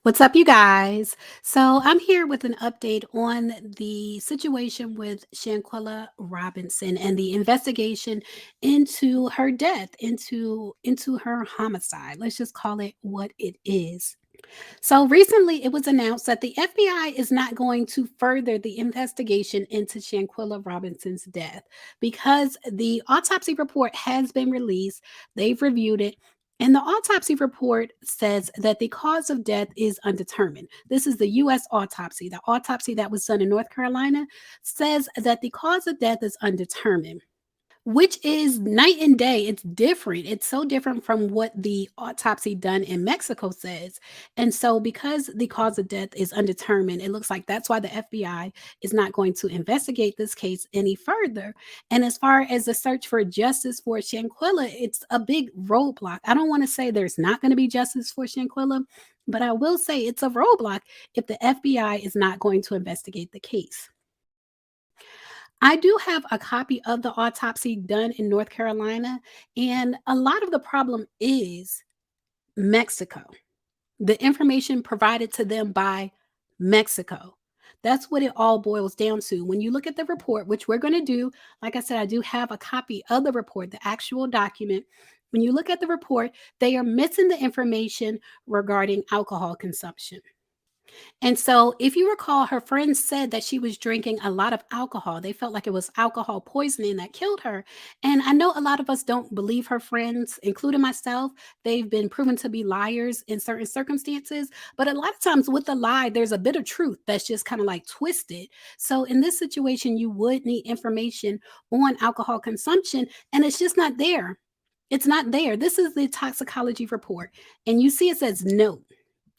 What's up, you guys? So, I'm here with an update on the situation with Shanquella Robinson and the investigation into her death, into her homicide. Let's just call it what it is. So, recently it was announced that the FBI is not going to further the investigation into Shanquella Robinson's death because the autopsy report has been released. They've reviewed it. And the autopsy report says that the cause of death is undetermined. This is the U.S. autopsy. The autopsy that was done in North Carolina says that the cause of death is undetermined, which is night and day. It's different. It's so different from what the autopsy done in Mexico says. And so, because the cause of death is undetermined, it looks like that's why the FBI is not going to investigate this case any further. And as far as the search for justice for Shanquella, it's a big roadblock. I don't want to say there's not going to be justice for Shanquella, but I will say it's a roadblock if the FBI is not going to investigate the case. I do have a copy of the autopsy done in North Carolina, and a lot of the problem is Mexico. The information provided to them by Mexico. That's what it all boils down to. When you look at the report, which we're going to do, like I said, I do have a copy of the report, the actual document. When you look at the report, they are missing the information regarding alcohol consumption. And so, if you recall, her friends said that she was drinking a lot of alcohol. They felt like it was alcohol poisoning that killed her. And I know a lot of us don't believe her friends, including myself. They've been proven to be liars in certain circumstances. But a lot of times with the lie, there's a bit of truth that's just kind of like twisted. So, in this situation, you would need information on alcohol consumption, and it's just not there. It's not there. This is the toxicology report. And you see it says no.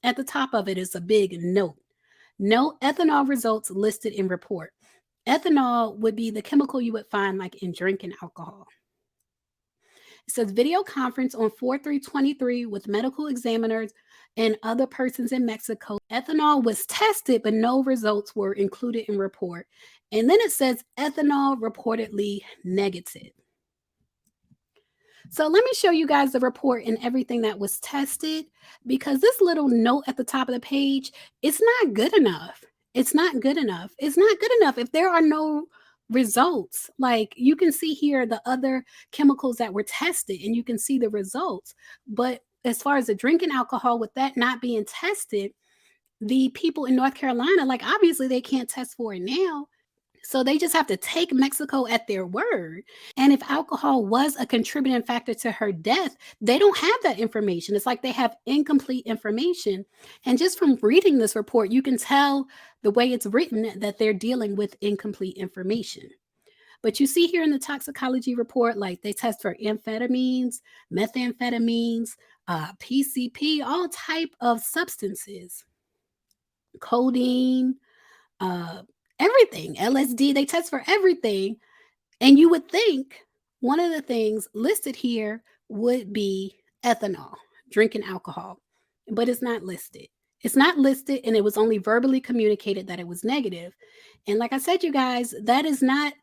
At the top of it is a big note. No ethanol results listed in report. Ethanol would be the chemical you would find like in drinking alcohol. It says video conference on 4/3/23 with medical examiners and other persons in Mexico. Ethanol was tested, but no results were included in report. And then it says ethanol reportedly negative. So let me show you guys the report and everything that was tested, because this little note at the top of the page, it's not good enough. It's not good enough. It's not good enough if there are no results. Like, you can see here the other chemicals that were tested and you can see the results. But as far as the drinking alcohol, with that not being tested, the people in North Carolina, like, obviously they can't test for it now. So they just have to take Mexico at their word. And if alcohol was a contributing factor to her death, they don't have that information. It's like they have incomplete information. And just from reading this report, you can tell the way it's written that they're dealing with incomplete information. But you see here in the toxicology report, like, they test for amphetamines, methamphetamines, PCP, all type of substances, codeine, uh, everything, LSD. They test for everything. And you would think one of the things listed here would be ethanol, drinking alcohol, but it's not listed. It's not listed, and it was only verbally communicated that it was negative. And like I said, you guys, that is not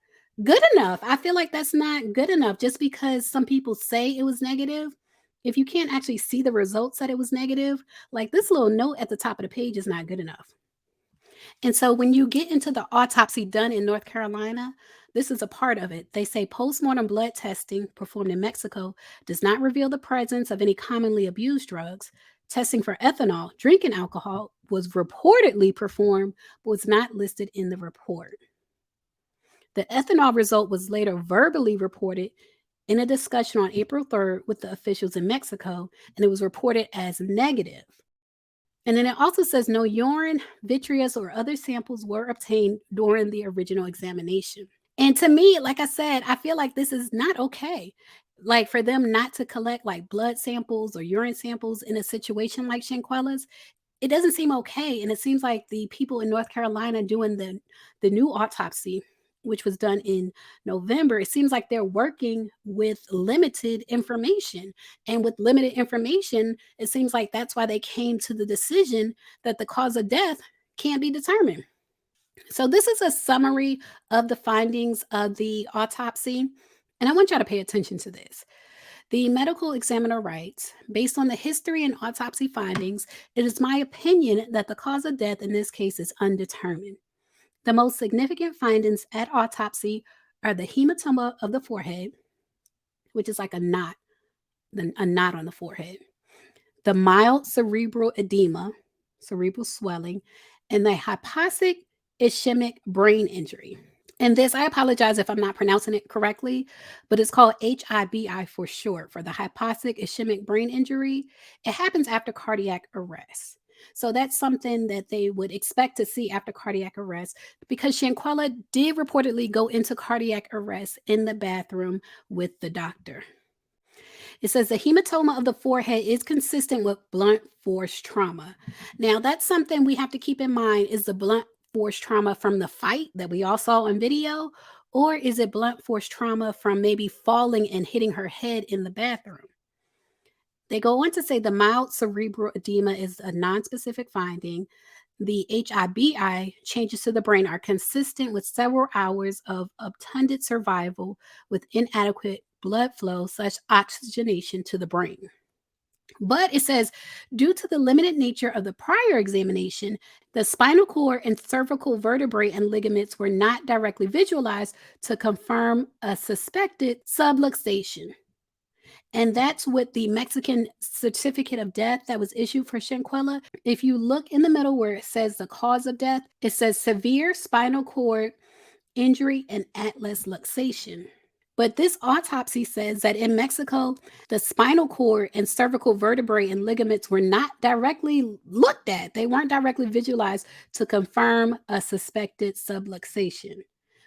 good enough. I feel like that's not good enough. Just because some people say it was negative, if you can't actually see the results that it was negative, like, this little note at the top of the page is not good enough. And so when you get into the autopsy done in North Carolina, this is a part of it. They say postmortem blood testing performed in Mexico does not reveal the presence of any commonly abused drugs. Testing for ethanol, drinking alcohol, was reportedly performed, but was not listed in the report. The ethanol result was later verbally reported in a discussion on April 3rd with the officials in Mexico, and it was reported as negative. And then it also says no urine, vitreous, or other samples were obtained during the original examination. And to me, like I said, I feel like this is not okay. Like, for them not to collect like blood samples or urine samples in a situation like Shanquella's, it doesn't seem okay. And it seems like the people in North Carolina doing the new autopsy, which was done in November, it seems like they're working with limited information. And with limited information, it seems like that's why they came to the decision that the cause of death can't be determined. So, this is a summary of the findings of the autopsy. And I want y'all to pay attention to this. The medical examiner writes, based on the history and autopsy findings, it is my opinion that the cause of death in this case is undetermined. The most significant findings at autopsy are the hematoma of the forehead, which is like a knot on the forehead, the mild cerebral edema, cerebral swelling, and the hypoxic ischemic brain injury. And this, I apologize if I'm not pronouncing it correctly, but it's called HIBI for short, for the hypoxic ischemic brain injury. It happens after cardiac arrest. So that's something that they would expect to see after cardiac arrest because Shanquella did reportedly go into cardiac arrest in the bathroom with the doctor. It says the hematoma of the forehead is consistent with blunt force trauma. Now, that's something we have to keep in mind. Is the blunt force trauma from the fight that we all saw on video? Or is it blunt force trauma from maybe falling and hitting her head in the bathroom? They go on to say the mild cerebral edema is a nonspecific finding. The HIBI changes to the brain are consistent with several hours of obtunded survival with inadequate blood flow such oxygenation to the brain. But it says, due to the limited nature of the prior examination, the spinal cord and cervical vertebrae and ligaments were not directly visualized to confirm a suspected subluxation. And that's what the Mexican certificate of death that was issued for Shanquella. If you look in the middle where it says the cause of death, it says severe spinal cord injury and atlas luxation. But this autopsy says that in Mexico, the spinal cord and cervical vertebrae and ligaments were not directly looked at. They weren't directly visualized to confirm a suspected subluxation,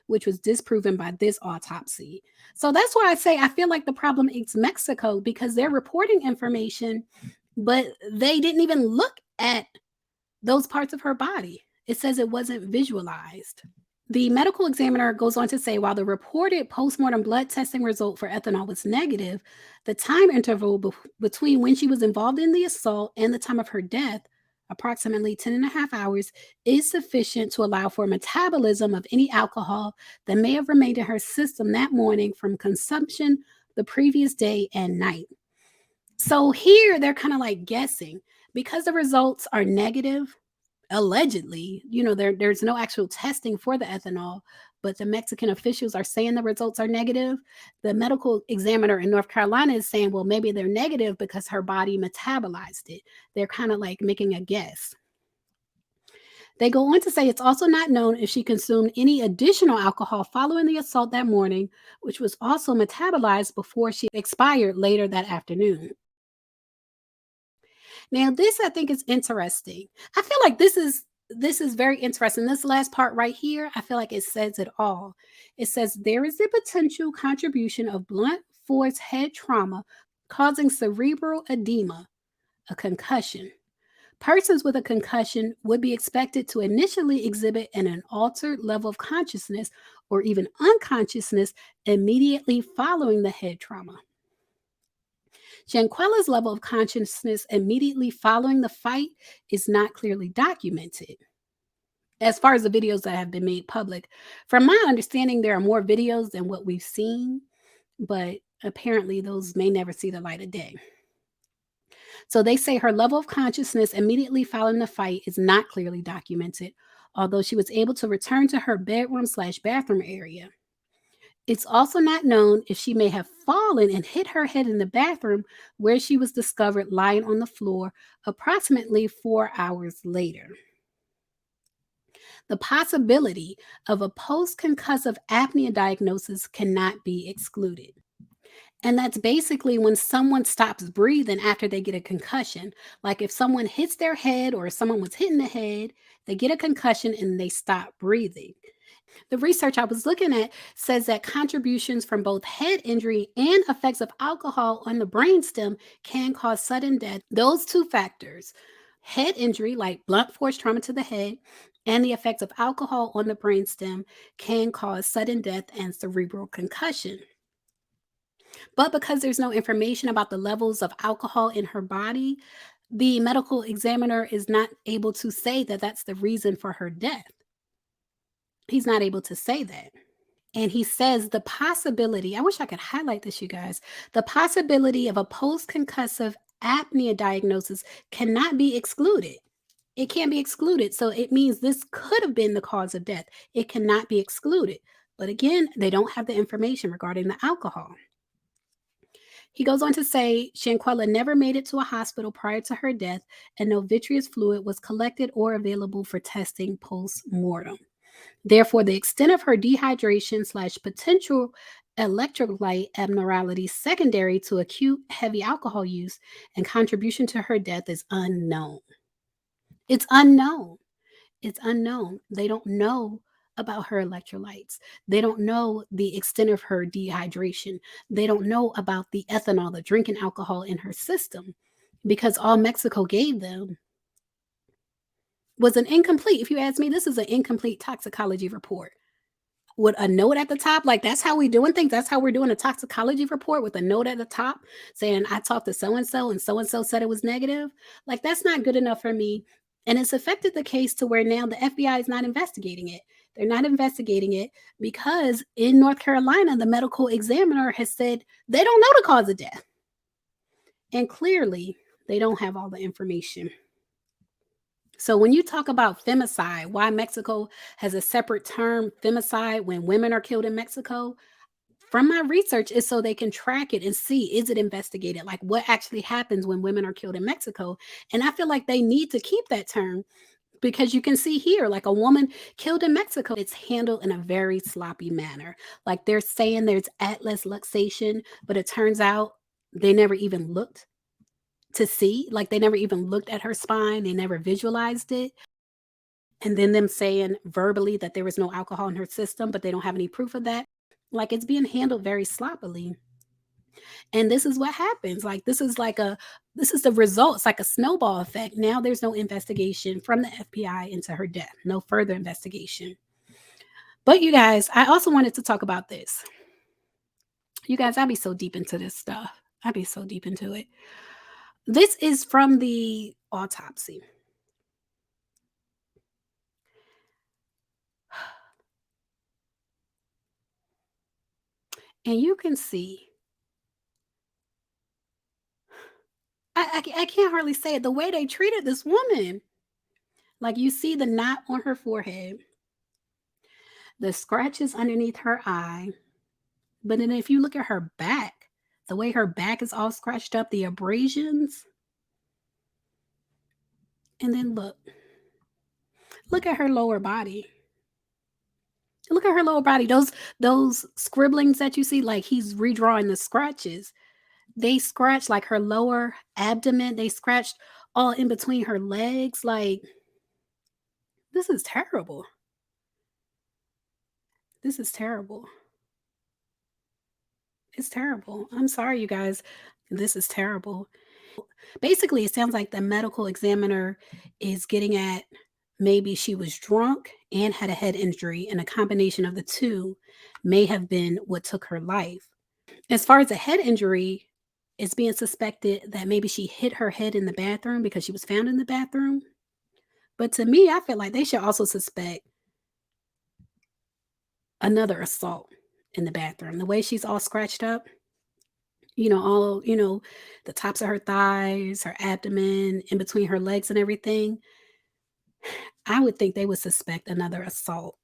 which was disproven by this autopsy. So that's why I say I feel like the problem is Mexico because they're reporting information, but they didn't even look at those parts of her body. It says it wasn't visualized. The medical examiner goes on to say while the reported postmortem blood testing result for ethanol was negative, the time interval between when she was involved in the assault and the time of her death, approximately 10 and a half hours, is sufficient to allow for metabolism of any alcohol that may have remained in her system that morning from consumption the previous day and night. So here they're kind of like guessing because the results are negative allegedly, there's no actual testing for the ethanol, but the Mexican officials are saying the results are negative. The medical examiner in North Carolina is saying, well, maybe they're negative because her body metabolized it. They're kind of like making a guess. They go on to say it's also not known if she consumed any additional alcohol following the assault that morning, which was also metabolized before she expired later that afternoon. Now, this I think is interesting. I feel like this is very interesting. This last part right here, I feel like it says it all. It says there is the potential contribution of blunt force head trauma causing cerebral edema, a concussion. Persons with a concussion would be expected to initially exhibit an altered level of consciousness or even unconsciousness immediately following the head trauma. Shanquella's level of consciousness immediately following the fight is not clearly documented. As far as the videos that have been made public, from my understanding, there are more videos than what we've seen, but apparently those may never see the light of day. So they say her level of consciousness immediately following the fight is not clearly documented, although she was able to return to her bedroom/bathroom area. It's also not known if she may have fallen and hit her head in the bathroom where she was discovered lying on the floor approximately 4 hours later. The possibility of a post concussive apnea diagnosis cannot be excluded. And that's basically when someone stops breathing after they get a concussion. Like if someone hits their head or if someone was hitting the head, they get a concussion and they stop breathing. The research I was looking at says that contributions from both head injury and effects of alcohol on the brainstem can cause sudden death. Those two factors, head injury, like blunt force trauma to the head, and the effects of alcohol on the brainstem can cause sudden death and cerebral concussion. But because there's no information about the levels of alcohol in her body, the medical examiner is not able to say that that's the reason for her death. He's not able to say that. And he says the possibility, I wish I could highlight this, you guys. The possibility of a post concussive apnea diagnosis cannot be excluded. It can't be excluded. So it means this could have been the cause of death. It cannot be excluded. But again, they don't have the information regarding the alcohol. He goes on to say Shanquella never made it to a hospital prior to her death, and no vitreous fluid was collected or available for testing post mortem. Therefore, the extent of her dehydration slash potential electrolyte abnormality secondary to acute heavy alcohol use and contribution to her death is unknown. It's unknown. It's unknown. They don't know about her electrolytes. They don't know the extent of her dehydration. They don't know about the ethanol, the drinking alcohol in her system, because all Mexico gave them was an incomplete. If you ask me, this is an incomplete toxicology report with a note at the top. Like, that's how we doing things. That's how we're doing a toxicology report, with a note at the top saying I talked to so and so said it was negative. Like, that's not good enough for me. And it's affected the case to where now the FBI is not investigating it. They're not investigating it because in North Carolina, the medical examiner has said they don't know the cause of death. And clearly, they don't have all the information. So when you talk about femicide, why Mexico has a separate term, femicide, when women are killed in Mexico, from my research is so they can track it and see, is it investigated? Like, what actually happens when women are killed in Mexico? And I feel like they need to keep that term, because you can see here, like, a woman killed in Mexico, it's handled in a very sloppy manner. Like, they're saying there's atlas luxation, but it turns out they never even looked to see, like, they never even looked at her spine, they never visualized it. And then them saying verbally that there was no alcohol in her system, but they don't have any proof of that. Like, it's being handled very sloppily. And this is what happens. Like, this is the result. It's like a snowball effect. Now there's no investigation from the FBI into her death, no further investigation. But you guys, I also wanted to talk about this. You guys, I'd be so deep into this stuff. I'd be so deep into it. This is from the autopsy. And you can see, I can't hardly say it, the way they treated this woman. Like, you see the knot on her forehead, the scratches underneath her eye. But then if you look at her back, the way her back is all scratched up, the abrasions, and then look at her lower body. Look at her lower body. Those scribblings that you see, like he's redrawing the scratches. They scratched like her lower abdomen. They scratched all in between her legs. Like, this is terrible. This is terrible. It's terrible. I'm sorry, you guys. This is terrible. Basically, it sounds like the medical examiner is getting at maybe she was drunk and had a head injury, and a combination of the two may have been what took her life. As far as a head injury, it's being suspected that maybe she hit her head in the bathroom because she was found in the bathroom. But to me, I feel like they should also suspect another assault in the bathroom. The way she's all scratched up, the tops of her thighs, her abdomen, in between her legs and everything, I would think they would suspect another assault.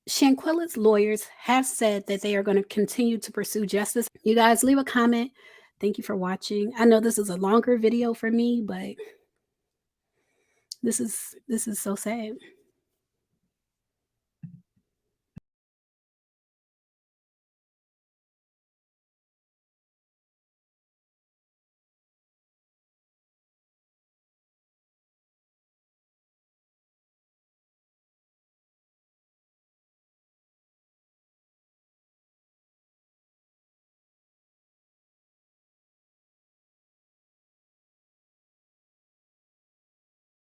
Shanquella's lawyers have said that they are going to continue to pursue justice. You guys, leave a comment. Thank you for watching. I know this is a longer video for me, but this is so sad.